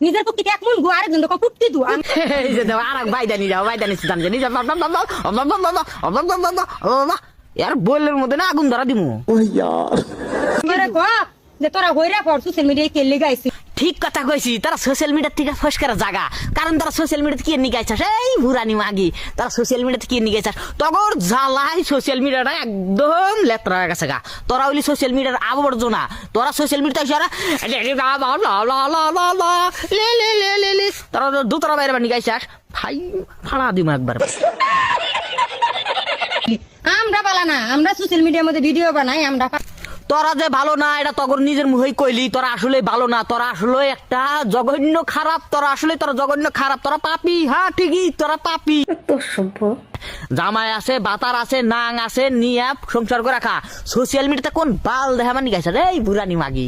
নিজের পক্ষে এক মন গো আরেকজন তো কুটতে দু এই যে দাও আর বাইদানি যাও বাইদানি জান জানি যা यार বইলের মধ্যে না আগুন ধরা দিমু করে কো যে তোরা হইরা পড় সোশ্যাল মিডিয়ায় কেলে গাইছি ঠিক কথা কইছি তারা সোশ্যাল মিডিয়া থেকে ফস করা জায়গা কারণ তারা সোশ্যাল মিডিয়াতে কি নিগাইছাস এই ভুরানি মাগি তারা সোশ্যাল মিডিয়াতে কি নিগাইছাস তগর জ্বালাই সোশ্যাল মিডিয়াটা একদম লেত্রা হয়ে গেছে গা তোরা হইলি সোশ্যাল মিডিয়ার আবর্জনা তোরা সোশ্যাল মিডিয়াতে সারা তারা দুতরা বাইরে নিগাইছাস ভাই ফাড়া দিমু একবার আমরা বালা না আমরা সোশ্যাল মিডিয়ার মধ্যে ভিডিও বানাই আমরা তোরা যে ভালো না এটা তগর নিজের মুখেই কইলি তোরা আসলে ভালো না তোরা আসলে একটা জঘন্য খারাপ তোরা আসলে তোরা জঘন্য খারাপ তোরা পাপি হ্যাঁ ঠিকই তোরা পাপি জামাই আছে বাতার আছে নাং আছে নিয়া সংসার করে রাখা সোশ্যাল মিডিয়াতে কোন বাল দেখা মানে গেছে রে বুড়ানি মাগি